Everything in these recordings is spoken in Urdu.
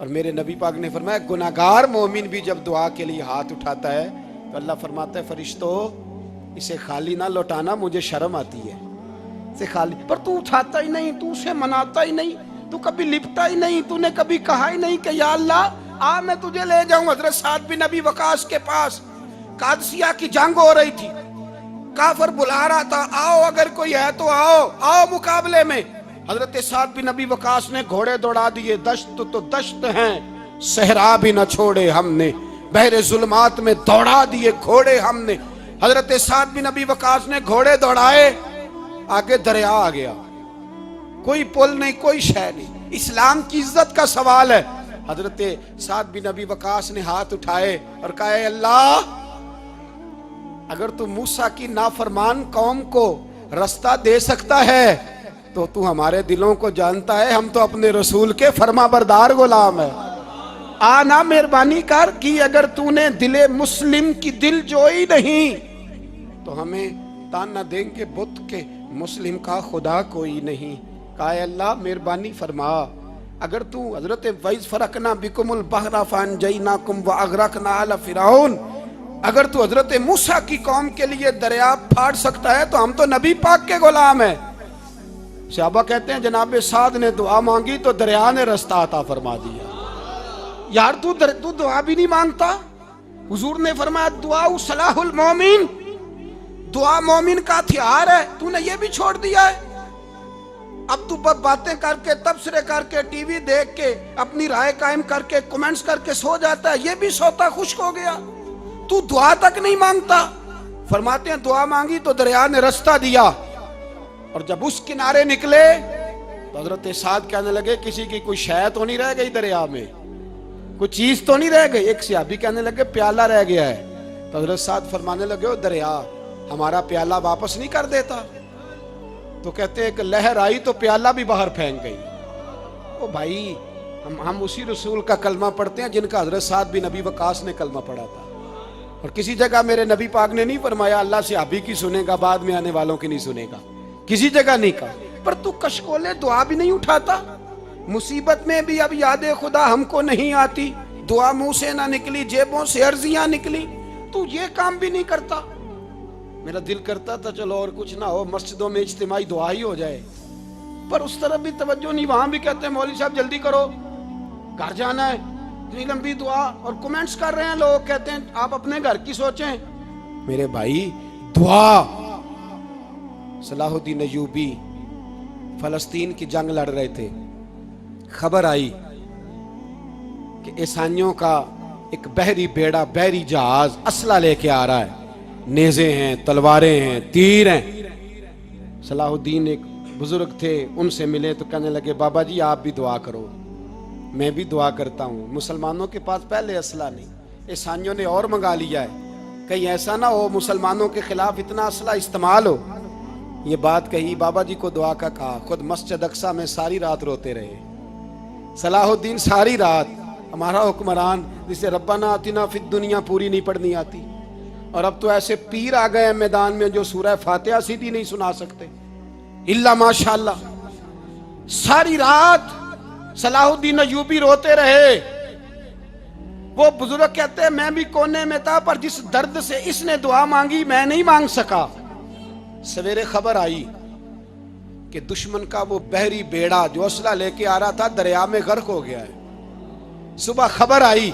اور میرے نبی پاک نے فرمایا گناہگار مومن بھی جب دعا کے لیے ہاتھ اٹھاتا ہے تو اللہ فرماتا ہے فرشتوں اسے خالی نہ لوٹانا، مجھے شرم آتی ہے اسے خالی، پر تو اٹھاتا ہی نہیں، تو اسے مناتا ہی نہیں، تو کبھی لپٹا ہی نہیں، تو نے کبھی کہا ہی نہیں کہ یا اللہ آ میں تجھے لے جاؤں حضرت سعد بن ابی وقاص کے پاس۔ قادسیہ کی جنگ ہو رہی تھی، کافر بلا رہا تھا آؤ اگر کوئی ہے تو آؤ آؤ مقابلے میں۔ حضرت سعد بن ابی وقاص نے گھوڑے دوڑا دیے، دشت تو دشت ہیں صحرا بھی نہ چھوڑے ہم نے، بحر ظلمات میں دوڑا دیے گھوڑے ہم نے۔ حضرت سعد بن ابی وقاص نے گھوڑے دوڑائے، آگے دریا آ گیا، کوئی پل نہیں کوئی شے نہیں، اسلام کی عزت کا سوال ہے۔ حضرت سعد بن ابی وقاص نے ہاتھ اٹھائے اور کہا اے اللہ اگر تو موسیٰ کی نافرمان قوم کو رستہ دے سکتا ہے تو تو ہمارے دلوں کو جانتا ہے، ہم تو اپنے رسول کے فرما بردار غلام ہیں۔ آنا مہربانی کر کی اگر تو نے دل مسلم کی دل جوئی نہیں تو ہمیں تانا دیں گے بت کے مسلم کا خدا کوئی نہیں۔ کہا اے اللہ مہربانی فرما اگر تو حضرت وَإِذْ فَرَقْنَا بِكُمُ الْبَحْرَ فَأَنْجَيْنَاكُمْ وَأَغْرَقْنَا آلَ فِرْعَوْنَ، اگر تو حضرت موسیٰ کی قوم کے لیے دریا پھاڑ سکتا ہے تو ہم تو نبی پاک کے غلام ہیں۔ صحابہ کہتے ہیں جناب سعد نے دعا مانگی تو دریا نے رستہ عطا فرما دیا۔ یار تو دعا بھی نہیں مانگتا؟ حضور نے فرمایا دعا صلاح المومن، دعا مومن کا ہتھیار ہے، تو نے یہ بھی چھوڑ دیا ہے۔ اب تو باتیں کر کے تبصرے کر کے ٹی وی دیکھ کے اپنی رائے قائم کر کے کمنٹس کر کے سو جاتا ہے، یہ بھی سوتا خشک ہو گیا، تو دعا تک نہیں مانگتا۔ فرماتے ہیں دعا مانگی تو دریا نے رستہ دیا، اور جب اس کنارے نکلے تو حضرت سعد کہنے لگے کسی کی کوئی شے تو نہیں رہ گئی دریا میں، کوئی چیز تو نہیں رہ گئی۔ ایک صحابی کہنے لگے پیالہ رہ گیا ہے، تو حضرت سعد فرمانے لگے او دریا ہمارا پیالہ واپس نہیں کر دیتا؟ تو کہتے ہیں کہ لہر آئی تو پیالہ بھی باہر پھینک گئی۔ او بھائی ہم اسی رسول کا کلمہ پڑھتے ہیں جن کا حضرت سعد بن ابی وقاص نے کلمہ پڑھا تھا، اور کسی جگہ میرے نبی پاک نے نہیں فرمایا اللہ صحابی کی سنے گا بعد میں آنے والوں کی نہیں سنے گا، کسی جگہ نہیں کہا۔ پر تو کشکولے دعا بھی نہیں اٹھاتا، مصیبت میں بھی اب یاد خدا ہم کو نہیں آتی، دعا منہ سے نہ نکلی جیبوں سے عرضیاں نکلی، تو یہ کام بھی نہیں کرتا۔ میرا دل کرتا تھا چلو اور کچھ نہ ہو مسجدوں میں اجتماعی دعا ہی ہو جائے، پر اس طرف بھی توجہ نہیں، وہاں بھی کہتے ہیں مولوی صاحب جلدی کرو گھر جانا ہے، اتنی لمبی دعا، اور کمنٹس کر رہے ہیں لوگ کہتے ہیں آپ اپنے گھر کی سوچیں۔ میرے بھائی دعا، صلاح الدین ایوبی فلسطین کی جنگ لڑ رہے تھے، خبر آئی کہ عیسائیوں کا ایک بحری بیڑا بحری جہاز اسلحہ لے کے آ رہا ہے، نیزے ہیں تلواریں ہیں تیر ہیں۔ صلاح الدین ایک بزرگ تھے ان سے ملے تو کہنے لگے بابا جی آپ بھی دعا کرو۔ میں بھی دعا کرتا ہوں، مسلمانوں کے پاس پہلے اسلحہ نہیں، عیسائیوں نے اور منگا لیا ہے، کہیں ایسا نہ ہو مسلمانوں کے خلاف اتنا اسلحہ استعمال ہو۔ یہ بات کہی، بابا جی کو دعا کا کہا، خود مسجد اقصیٰ میں ساری رات روتے رہے۔ صلاح الدین ساری رات، ہمارا حکمران جسے ربنا آتنا فی الدنیا پوری نہیں پڑھنی آتی، اور اب تو ایسے پیر آ گئے ہیں میدان میں جو سورہ فاتحہ سیدھی نہیں سنا سکتے الا ماشاءاللہ۔ ساری رات صلاح الدین ایوبی روتے رہے۔ وہ بزرگ کہتے ہیں میں بھی کونے میں تھا، پر جس درد سے اس نے دعا مانگی میں نہیں مانگ سکا۔ سویرے خبر آئی کہ دشمن کا وہ بحری بیڑا جو اسلحہ لے کے آ رہا تھا دریا میں غرق ہو گیا ہے۔ صبح خبر آئی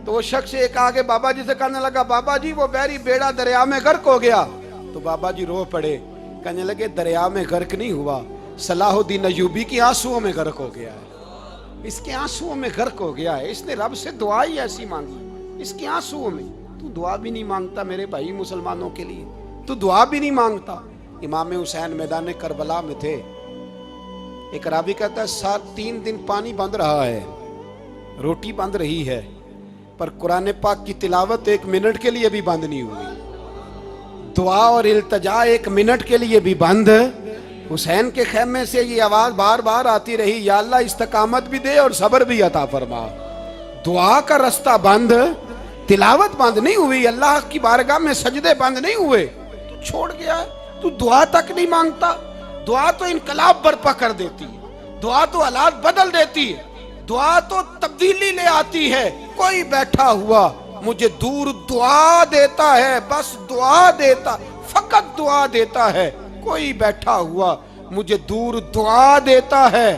تو وہ شخص ایک آگے بابا جی سے کہنے لگا بابا جی وہ بحری بیڑا دریا میں غرق ہو گیا، تو بابا جی رو پڑے، کہنے لگے دریا میں غرق نہیں ہوا، صلاح الدین ایوبی کی آنسوؤں میں غرق ہو گیا ہے، اس کے آنسوؤں میں غرق ہو گیا ہے، اس نے رب سے دعا ہی ایسی مانگی اس کے آنسوؤں میں۔ تو دعا بھی نہیں مانگتا میرے بھائی مسلمانوں کے لیے، تو دعا بھی نہیں مانگتا۔ امام حسین میدان کربلا میں تھے، ایک راوی کہتا ہے 3 دن پانی بند رہا ہے، روٹی بند رہی ہے، پر قرآن پاک کی تلاوت 1 منٹ کے لیے بھی بند نہیں ہوئی، دعا اور التجا 1 منٹ کے لیے بھی بند۔ حسین کے خیمے سے یہ آواز بار بار آتی رہی یا اللہ استقامت بھی دے اور صبر بھی عطا فرما۔ دعا کا رستہ بند، تلاوت بند نہیں ہوئی، اللہ کی بارگاہ میں سجدے بند نہیں ہوئے، تو چھوڑ گیا، تو دعا تک نہیں مانگتا۔ دعا تو انقلاب برپا کر دیتی ہے، دعا تو حالات بدل دیتی ہے، دعا تو تبدیلی لے آتی ہے. کوئی بیٹھا ہوا مجھے دور دعا دیتا ہے, بس دعا دیتا, فقط دعا دیتا ہے. کوئی بیٹھا ہوا مجھے دور دعا دیتا ہے,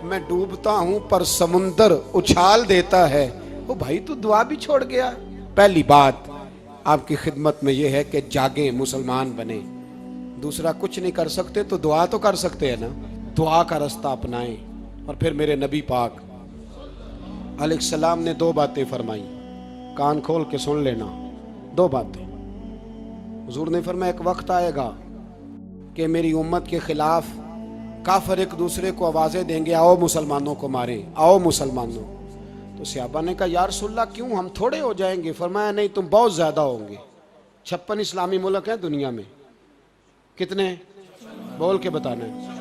میں ڈوبتا ہوں پر سمندر اچھال دیتا ہے. وہ بھائی تو دعا بھی چھوڑ گیا. پہلی بات آپ کی خدمت میں یہ ہے کہ جاگیں, مسلمان بنیں. دوسرا کچھ نہیں کر سکتے تو دعا تو کر سکتے ہیں نا. دعا کا رستہ اپنائیں. اور پھر میرے نبی پاک علیہ السلام نے 2 باتیں فرمائیں, کان کھول کے سن لینا. 2 باتیں. حضور نے فرمایا ایک وقت آئے گا کہ میری امت کے خلاف کافر ایک دوسرے کو آوازیں دیں گے, آؤ مسلمانوں کو ماریں, آؤ مسلمانوں. تو صحابہ نے کہا یا رسول اللہ کیوں, ہم تھوڑے ہو جائیں گے؟ فرمایا نہیں, تم بہت زیادہ ہوں گے. 56 اسلامی ملک ہیں دنیا میں. کتنے بول کے بتانا ہے.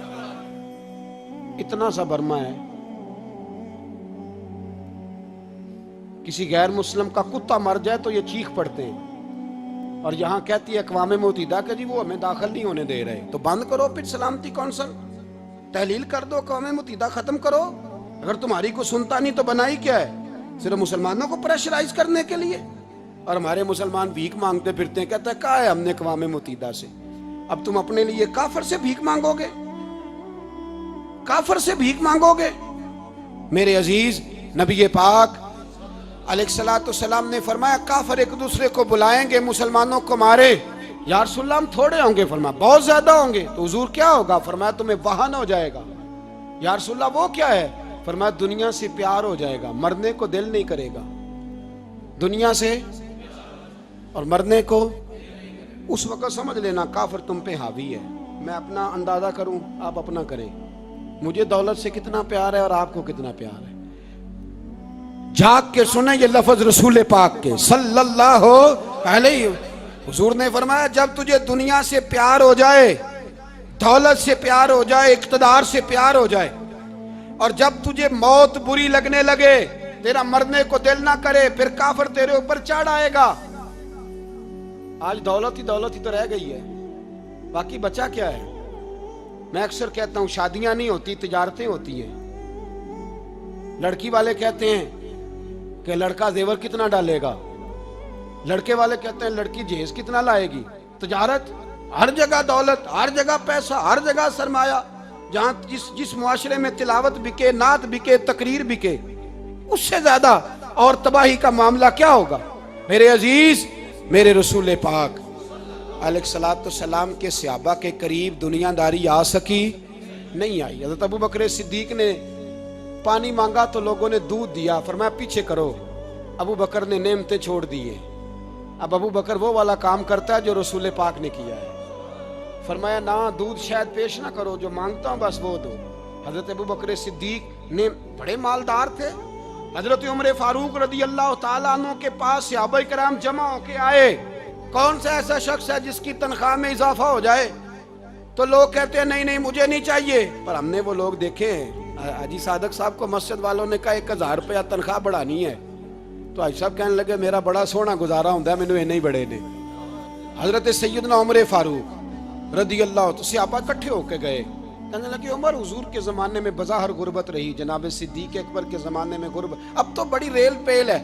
اتنا سا برما ہے, کسی غیر مسلم کا کتا مر جائے تو یہ چیخ پڑتے ہیں. اور یہاں کہتی ہے اقوام متحدہ کہ جی وہ ہمیں داخل نہیں ہونے دے رہے. تو بند کرو پھر سلامتی کونسل, تحلیل کر دو, اقوام متحدہ ختم کرو. اگر تمہاری کو سنتا نہیں تو بنائی کیا ہے؟ صرف مسلمانوں کو پریشرائز کرنے کے لیے. اور ہمارے مسلمان بھیک مانگتے پھرتے ہیں, کہتا ہے کہا ہے ہم نے اقوام متحدہ سے. اب تم اپنے لیے کافر سے بھیک مانگو گے, کافر سے بھیک مانگو گے. میرے عزیز نبی پاک علیہ الصلوۃ والسلام نے فرمایا کافر ایک دوسرے کو بلائیں گے مسلمانوں کو مارے. یا رسول اللہ ہم تھوڑے ہوں گے. فرمایا بہت زیادہ ہوں گے. تو حضور کیا ہوگا؟ فرمایا تمہیں وہن ہو جائے گا. یا رسول اللہ وہ کیا ہے؟ فرمایا دنیا سے پیار ہو جائے گا, مرنے کو دل نہیں کرے گا. دنیا سے اور مرنے کو. اس وقت سمجھ لینا کافر تم پہ حاوی ہے. میں اپنا اندازہ کروں, آپ اپنا کریں. مجھے دولت سے کتنا پیار ہے اور آپ کو کتنا پیار ہے. جھاگ کے سنیں یہ لفظ رسول پاک کے صلی اللہ علیہ. حضور نے فرمایا جب تجھے دنیا سے پیار ہو جائے, دولت سے پیار ہو جائے, اقتدار سے پیار ہو جائے, اور جب تجھے موت بری لگنے لگے, تیرا مرنے کو دل نہ کرے, پھر کافر تیرے اوپر چڑھ آئے گا. آج دولت ہی تو رہ گئی ہے, باقی بچا کیا ہے؟ میں اکثر کہتا ہوں شادیاں نہیں ہوتی, تجارتیں ہوتی ہیں. لڑکی والے کہتے ہیں کہ لڑکا زیور کتنا ڈالے گا, لڑکے والے کہتے ہیں لڑکی جہیز کتنا لائے گی. تجارت, ہر جگہ دولت, ہر جگہ پیسہ, ہر جگہ سرمایہ. جہاں جس معاشرے میں تلاوت بکے, نعت بکے, تقریر بکے, اس سے زیادہ اور تباہی کا معاملہ کیا ہوگا؟ میرے عزیز میرے رسول پاک علیہ الصلوۃ والسلام کے صحابہ کے قریب دنیا داری آ سکی نہیں آئی. حضرت ابو بکر صدیق نے پانی مانگا تو لوگوں نے دودھ دیا, فرمایا پیچھے کرو. ابو بکر نے نعمتیں چھوڑ دیے. اب ابو بکر وہ والا کام کرتا ہے جو رسول پاک نے کیا ہے. فرمایا نہ دودھ شاید پیش نہ کرو, جو مانگتا ہوں بس وہ دو. حضرت ابو بکر صدیق نے بڑے مالدار تھے. حضرت عمر فاروق رضی اللہ تعالیٰ عنہ کے پاس صحابہ کرام جمع ہو کے آئے. کون سا ایسا شخص ہے جس کی تنخواہ میں اضافہ ہو جائے؟ تو لوگ کہتے ہیں نہیں مجھے نہیں چاہیے. پر ہم نے وہ لوگ دیکھے ہیں. حاجی صادق صاحب کو مسجد والوں نے کہا 1000 روپیہ تنخواہ بڑھانی ہے, تو حاج صاحب کہنے لگے میرا بڑا سونا گزارا ہوں ہے, مینوں نہیں بڑے نے. حضرت سیدنا عمر فاروق رضی اللہ تو صحابہ اکٹھے ہو کے گئے. کہنے لگے عمر حضور کے زمانے میں بظاہر غربت رہی, جناب صدیق اکبر کے زمانے میں غربت, اب تو بڑی ریل پیل ہے,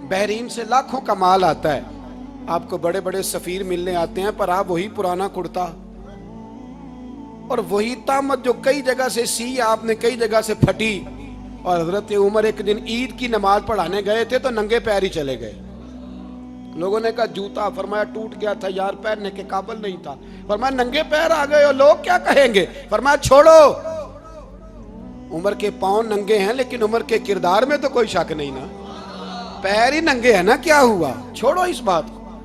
بحرین سے لاکھوں کا مال آتا ہے, آپ کو بڑے بڑے سفیر ملنے آتے ہیں, پر آپ وہی پرانا کرتا اور وہی طامت جو کئی جگہ سے سی آپ نے کئی جگہ سے پھٹی. اور حضرت عمر ایک دن عید کی نماز پڑھانے گئے تھے تو ننگے پیر ہی چلے گئے. لوگوں نے کہا جوتا, فرمایا ٹوٹ گیا تھا یار, پہننے کے قابل نہیں تھا. فرمایا ننگے پیر آ گئے ہو, لوگ کیا کہیں گے؟ فرمایا چھوڑو, عمر کے پاؤں ننگے ہیں لیکن عمر کے کردار میں تو کوئی شک نہیں نا, پیر ہی ننگے ہیں نا, کیا ہوا؟ چھوڑو اس بات کو.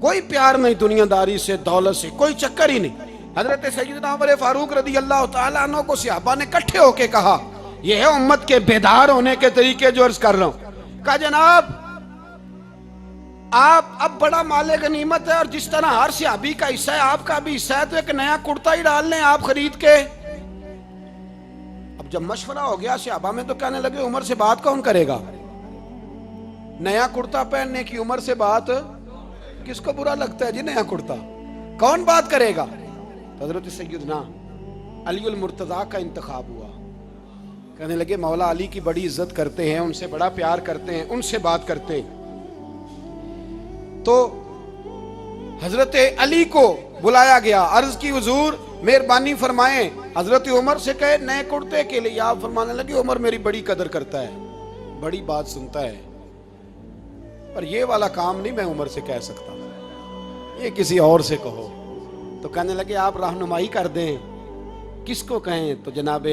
کوئی پیار نہیں دنیا داری سے, دولت سے, کوئی چکر ہی نہیں. حضرت سیدنا عمر فاروق رضی اللہ تعالیٰ عنہ کو صحابہ نے اکٹھے ہو کے کہا, یہ ہے امت کے بیدار ہونے کے طریقے جو عرض کر رہا ہوں. کہا جناب آپ اب بڑا مال غنیمت ہے, اور جس طرح ہر صحابی کا حصہ ہے آپ کا بھی حصہ ہے, تو ایک نیا کرتا ہی ڈال لیں آپ خرید کے. اب جب مشورہ ہو گیا صحابہ میں تو کہنے لگے عمر سے بات کون کرے گا؟ نیا کرتا پہننے کی عمر سے بات کس کو برا لگتا ہے جی؟ نیا کرتا کون بات کرے گا؟ حضرت سیدنا علی المرتضیٰ کا انتخاب ہوا. کہنے لگے مولا علی کی بڑی عزت کرتے ہیں, ان سے بڑا پیار کرتے ہیں, ان سے بات کرتے ہیں. تو حضرت علی کو بلایا گیا, عرض کی حضور مہربانی فرمائیں. حضرت عمر سے کہے نئے کرتے کے لیے. آپ فرمانے لگے عمر میری بڑی قدر کرتا ہے, بڑی بات سنتا ہے, پر یہ والا کام نہیں میں عمر سے کہہ سکتا, یہ کسی اور سے کہو. تو کہنے لگے آپ رہنمائی کر دیں, کس کو کہیں؟ تو جناب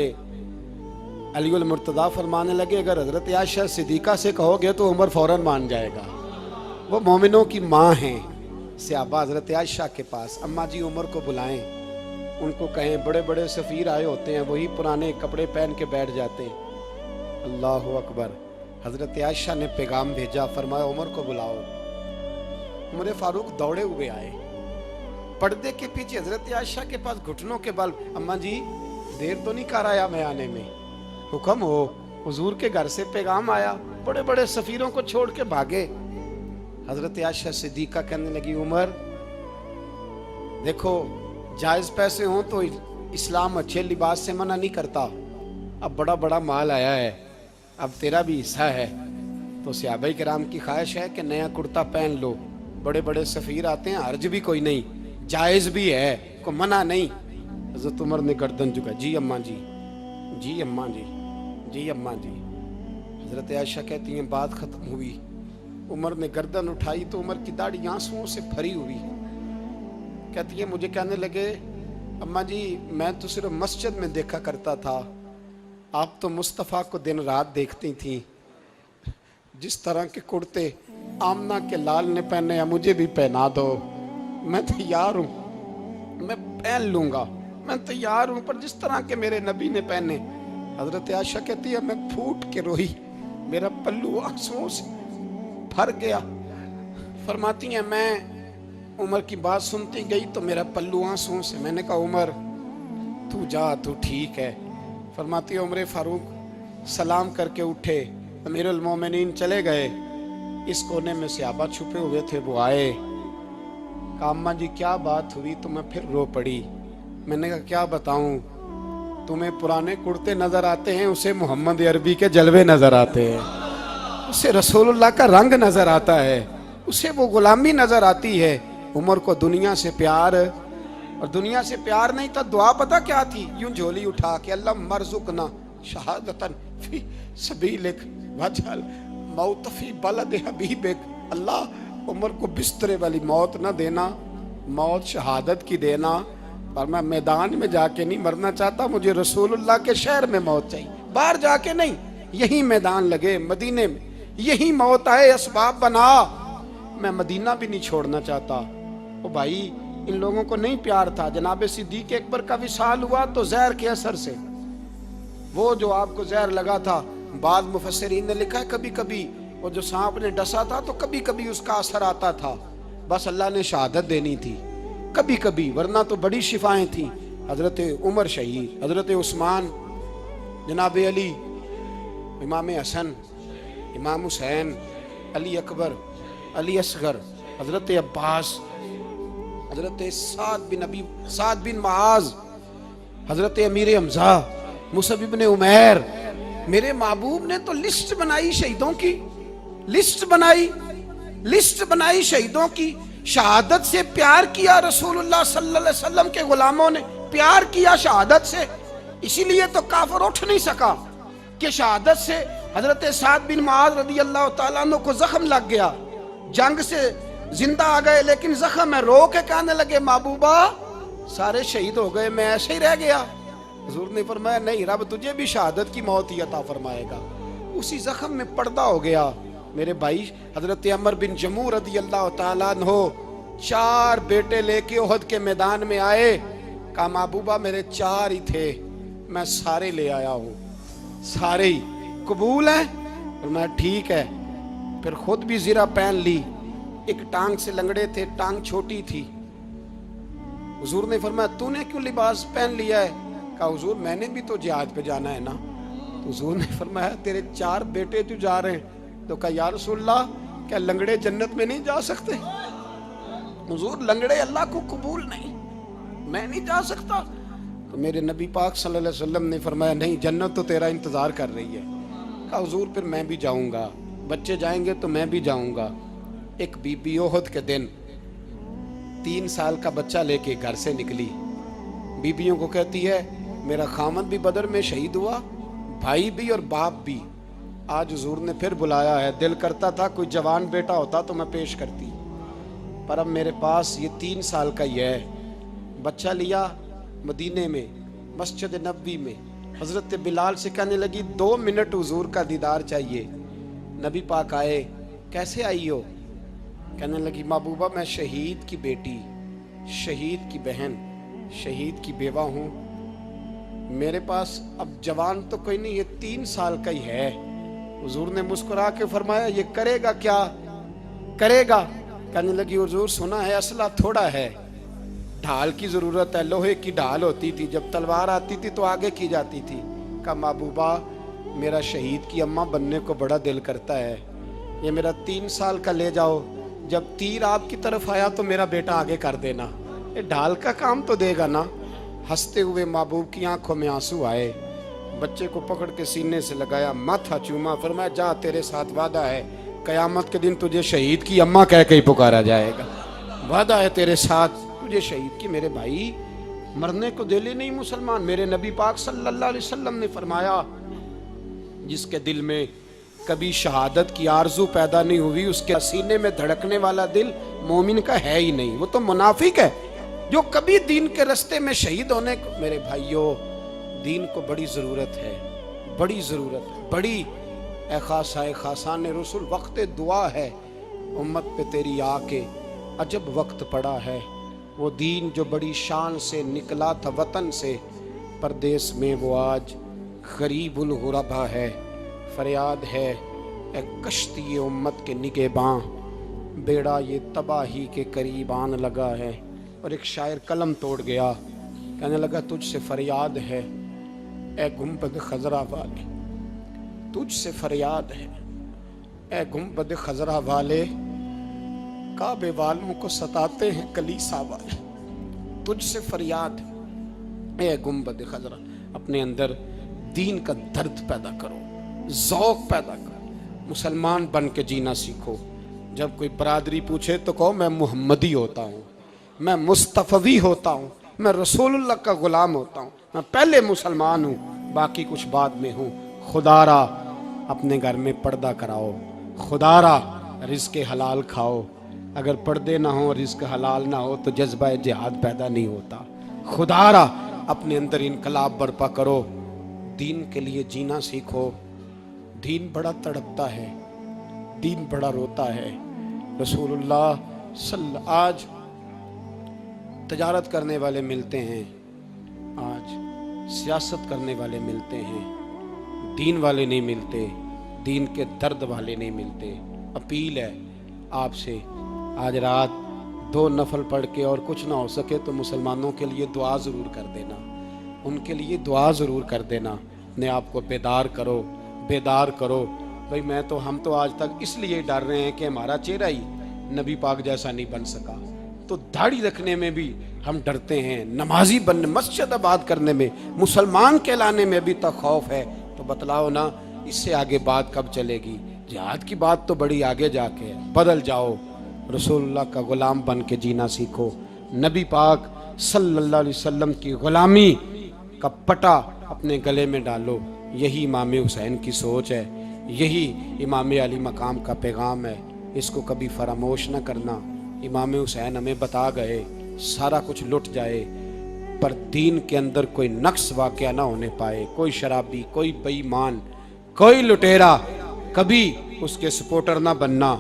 علی المرتضیٰ فرمانے لگے اگر حضرت عائشہ صدیقہ سے کہو گے تو عمر فوراً مان جائے گا, وہ مومنوں کی ماں ہیں. صحابہ حضرت عائشہ کے پاس, اماں جی عمر کو بلائیں, ان کو کہیں. بڑے بڑے سفیر آئے ہوتے ہیں, وہی پرانے کپڑے پہن کے بیٹھ جاتے ہیں. اللہ اکبر. حضرت عائشہ نے پیغام بھیجا, فرمایا عمر کو بلاؤ. عمر فاروق دوڑے ہوئے آئے, پردے کے پیچھے حضرت عائشہ کے پاس گھٹنوں کے بل, اماں جی دیر تو نہیں کر آیا میں آنے میں؟ حکم ہو, حضور کے گھر سے پیغام آیا. بڑے بڑے سفیروں کو چھوڑ کے بھاگے. حضرت عائشہ صدیقہ کہنے لگی عمر دیکھو جائز پیسے ہوں تو اسلام اچھے لباس سے منع نہیں کرتا, اب بڑا بڑا مال آیا ہے, اب تیرا بھی حصہ ہے, تو صحابہ کرام کی خواہش ہے کہ نیا کرتا پہن لو. بڑے بڑے سفیر آتے ہیں, حرج بھی کوئی نہیں, جائز بھی ہے, کو منع نہیں. حضرت عمر نے گردن جھکا, جی اماں جی, جی اماں جی, جی اماں جی. حضرت عائشہ کہتی ہیں بات ختم ہوئی, عمر نے گردن اٹھائی تو عمر کی داڑھی آنسوؤں سے بھری ہوئی. کہتی ہے مجھے کہنے لگے اماں جی میں تو صرف مسجد میں دیکھا کرتا تھا, آپ تو مصطفیٰ کو دن رات دیکھتی تھیں, جس طرح کے کرتے آمنہ کے لال نے پہنے ہیں مجھے بھی پہنا دو, میں تیار ہوں, میں پہن لوں گا, میں تیار ہوں, پر جس طرح کے میرے نبی نے پہنے. حضرت عائشہ کہتی ہے میں پھوٹ کے روئی, میرا پلو آنسوؤں سے بھر گیا. فرماتی ہیں میں عمر کی بات سنتی گئی تو میرا پلو آنسوؤں سے, میں نے کہا عمر تو جا, تو ٹھیک ہے. فرماتی ہے عمر فاروق سلام کر کے اٹھے, امیر المومنین چلے گئے. اس کونے میں صحابہ چھپے ہوئے تھے, وہ آئے, کہا اماں جی کیا بات ہوئی؟ تو میں پھر رو پڑی. میں نے کہا کیا بتاؤں, تمہیں پرانے کرتے نظر آتے ہیں, اسے محمد عربی کے جلوے نظر آتے ہیں, اسے رسول اللہ کا رنگ نظر آتا ہے, اسے وہ غلامی نظر آتی ہے. عمر کو دنیا سے پیار, اور دنیا سے پیار نہیں تھا, دعا پتہ کیا تھی؟ یوں جھولی اٹھا کے اللہ مرزقنا شہادتن فی سبیلک وجعل موت فی بلد حبیبک. اللہ عمر کو بسترے والی موت نہ دینا, موت شہادت کی دینا, اور میں میدان میں جا کے نہیں مرنا چاہتا, مجھے رسول اللہ کے شہر میں موت چاہیے, باہر جا کے نہیں, یہی میدان لگے مدینے میں, یہی موت آئے, اسباب بنا, میں مدینہ بھی نہیں چھوڑنا چاہتا. او بھائی ان لوگوں کو نہیں پیار تھا. جناب صدیق اکبر کا وصال ہوا تو زہر کے اثر سے, وہ جو آپ کو زہر لگا تھا, بعض مفسرین نے لکھا ہے کبھی کبھی وہ جو سانپ نے ڈسا تھا تو کبھی کبھی اس کا اثر آتا تھا, بس اللہ نے شہادت دینی تھی کبھی کبھی, ورنہ تو بڑی شفائیں تھیں. حضرت عمر شہید, حضرت عثمان, جناب علی, امام حسن, امام حسین, علی اکبر, علی اصغر, حضرت عباس, حضرت سعد بن معاذ, حضرت امیر حمزہ, مصعب بن عمیر. میرے محبوب نے تو لسٹ بنائی شہیدوں کی, لسٹ بنائی شہیدوں کی. شہادت سے پیار کیا رسول اللہ صلی اللہ علیہ وسلم کے غلاموں نے, پیار کیا شہادت سے, اسی لیے تو کافر اٹھ نہیں سکا کہ شہادت سے. حضرت سعد بن معاذ رضی اللہ تعالیٰ عنہ کو زخم لگ گیا, جنگ سے زندہ آ گئے لیکن زخم ہے, رو کے کہنے لگے محبوبہ سارے شہید ہو گئے, میں ایسے ہی رہ گیا. حضور نے فرمایا نہیں, رب تجھے بھی شہادت کی موت ہی عطا فرمائے گا. اسی زخم میں پردہ ہو گیا. میرے بھائی حضرت عمر بن جموح رضی اللہ تعالیٰ عنہ 4 بیٹے لے کے احد کے میدان میں آئے, کہا محبوبہ میرے 4 ہی تھے, میں سارے لے آیا ہوں, سارے ہی قبول ہیں؟ فرمایا ٹھیک ہے. پھر خود بھی زرہ پہن لی, ایک ٹانگ سے لنگڑے تھے, ٹانگ چھوٹی تھی. حضور نے فرمایا تو نے کیوں لباس پہن لیا ہے؟ کہا حضور میں نے بھی تو جہاد پہ جانا ہے نا. تو حضور نے فرمایا تیرے 4 بیٹے جو جا رہے ہیں. تو کہا یا رسول اللہ کیا لنگڑے جنت میں نہیں جا سکتے؟ حضور لنگڑے اللہ کو قبول نہیں, میں نہیں جا سکتا. تو میرے نبی پاک صلی اللہ علیہ وسلم نے فرمایا نہیں، جنت تو تیرا انتظار کر رہی ہے۔ کہا حضور پھر میں بھی جاؤں گا، بچے جائیں گے تو میں بھی جاؤں گا۔ ایک بی بی احد کے دن 3 سال کا بچہ لے کے گھر سے نکلی، بیبیوں کو کہتی ہے میرا خامد بھی بدر میں شہید ہوا، بھائی بھی اور باپ بھی، آج حضور نے پھر بلایا ہے، دل کرتا تھا کوئی جوان بیٹا ہوتا تو میں پیش کرتی، پر اب میرے پاس یہ 3 سال کا ہی ہے۔ بچہ لیا مدینے میں مسجد نبوی میں، حضرت بلال سے کہنے لگی 2 منٹ حضور کا دیدار چاہیے۔ نبی پاک آئے، کیسے آئی ہو؟ کہنے لگی محبوبہ میں شہید کی بیٹی، شہید کی بہن، شہید کی بیوہ ہوں، میرے پاس اب جوان تو کوئی نہیں، یہ 3 سال کا ہی ہے۔ حضور نے مسکرا کے فرمایا یہ کرے گا کیا کرے گا؟ کہنے لگی حضور سنا ہے اسلحہ تھوڑا ہے، ڈھال کی ضرورت ہے، لوہے کی ڈھال ہوتی تھی، جب تلوار آتی تھی تو آگے کی جاتی تھی۔ کہا محبوبہ میرا شہید کی اماں بننے کو بڑا دل کرتا ہے، یہ میرا 3 سال کا لے جاؤ، جب تیر آپ کی طرف آیا تو میرا بیٹا آگے کر دینا، یہ ڈھال کا کام تو دے گا نا۔ ہنستے ہوئے محبوب کی آنکھوں میں آنسو آئے، بچے کو پکڑ کے سینے سے لگایا، ماتھا چوما، فرمایا جا تیرے ساتھ وعدہ ہے قیامت کے دن تجھے شہید کی اماں کہہ کے ہی پکارا جائے گا، وعدہ ہے تیرے ساتھ تجھے شہید کی۔ میرے بھائی مرنے کو دل ہی نہیں مسلمان۔ میرے نبی پاک صلی اللہ علیہ وسلم نے فرمایا جس کے دل میں کبھی شہادت کی آرزو پیدا نہیں ہوئی، اس کے سینے میں دھڑکنے والا دل مومن کا ہے ہی نہیں، وہ تو منافق ہے۔ جو کبھی دین کے رستے میں شہید ہونے کو، میرے بھائیوں دین کو بڑی ضرورت ہے، بڑی ضرورت ہے، بڑی۔ اے خاصائے خاصان رسول وقت دعا ہے، امت پہ تیری آ کے عجب وقت پڑا ہے۔ وہ دین جو بڑی شان سے نکلا تھا وطن سے، پردیس میں وہ آج غریب الغربا ہے۔ فریاد ہے اے کشتی امت کے نگہباں، بیڑا یہ تباہی کے قریب آن لگا ہے۔ اور ایک شاعر قلم توڑ گیا، کہنے لگا تجھ سے فریاد ہے اے گنبد خضرا والے، تجھ سے فریاد ہے اے گنبد خضرا والے، کعبے والوں کو ستاتے ہیں کلیسا والے، تجھ سے فریاد اے گنبد خضرا۔ اپنے اندر دین کا درد پیدا کرو، ذوق پیدا کرو، مسلمان بن کے جینا سیکھو۔ جب کوئی برادری پوچھے تو کہو میں محمدی ہوتا ہوں، میں مصطفی ہوتا ہوں، میں رسول اللہ کا غلام ہوتا ہوں، میں پہلے مسلمان ہوں باقی کچھ بعد میں ہوں۔ خدا را اپنے گھر میں پردہ کراؤ، خدا را رزق حلال کھاؤ، اگر پردے نہ ہوں رزق حلال نہ ہو تو جذبہ جہاد پیدا نہیں ہوتا۔ خدا را اپنے اندر انقلاب برپا کرو، دین کے لیے جینا سیکھو۔ دین بڑا تڑپتا ہے، دین بڑا روتا ہے۔ رسول اللہ آج تجارت کرنے والے ملتے ہیں، آج سیاست کرنے والے ملتے ہیں، دین والے نہیں ملتے، دین کے درد والے نہیں ملتے۔ اپیل ہے آپ سے، آج رات 2 نفل پڑھ کے اور کچھ نہ ہو سکے تو مسلمانوں کے لیے دعا ضرور کر دینا، ان کے لیے دعا ضرور کر دینا، اپنے آپ کو بیدار کرو، بیدار کرو۔ بھئی ہم تو آج تک اس لیے ڈر رہے ہیں کہ ہمارا چہرہ ہی نبی پاک جیسا نہیں بن سکا، تو داڑھی رکھنے میں بھی ہم ڈرتے ہیں، نمازی بننے، مسجد آباد کرنے میں، مسلمان کہلانے میں بھی تک خوف ہے۔ تو بتلاؤ نا اس سے آگے بات کب چلے گی؟ جہاد کی بات تو بڑی آگے جا کے ہے۔ بدل جاؤ، رسول اللہ کا غلام بن کے جینا سیکھو، نبی پاک صلی اللہ علیہ وسلم کی غلامی کا پٹا اپنے گلے میں ڈالو۔ یہی امام حسین کی سوچ ہے، یہی امام علی مقام کا پیغام ہے، اس کو کبھی فراموش نہ کرنا۔ امام حسین ہمیں بتا گئے سارا کچھ لٹ جائے پر دین کے اندر کوئی نقص واقعہ نہ ہونے پائے، کوئی شرابی، کوئی بے ایمان، کوئی لٹیرا کبھی اس کے سپورٹر نہ بننا۔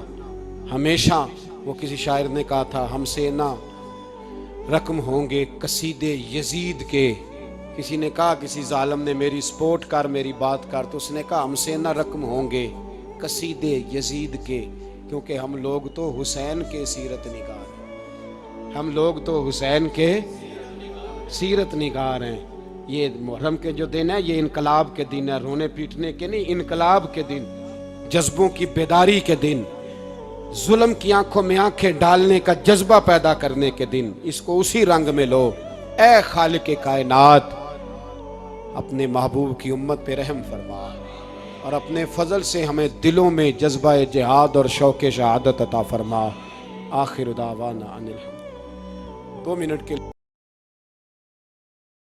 ہمیشہ وہ کسی شاعر نے کہا تھا ہم سے نہ رقم ہوں گے قصیدے یزید کے، کسی نے کہا کسی ظالم نے میری سپورٹ کر، میری بات کر، تو اس نے کہا ہم سے نہ رقم ہوں گے قصیدے یزید کے، کیونکہ ہم لوگ تو حسین کے سیرت نگار ہیں، ہم لوگ تو حسین کے سیرت نگار ہیں۔ یہ محرم کے جو دن ہے یہ انقلاب کے دن ہے، رونے پیٹنے کے نہیں، انقلاب کے دن، جذبوں کی بیداری کے دن، ظلم کی آنکھوں میں آنکھیں ڈالنے کا جذبہ پیدا کرنے کے دن۔ اس کو اسی رنگ میں لو۔ اے خالق کائنات، اپنے محبوب کی امت پہ رحم فرما اور اپنے فضل سے ہمیں دلوں میں جذبہ جہاد اور شوق شہادت عطا فرما. آخر دعوانا ان الحمد. 2 منٹ کے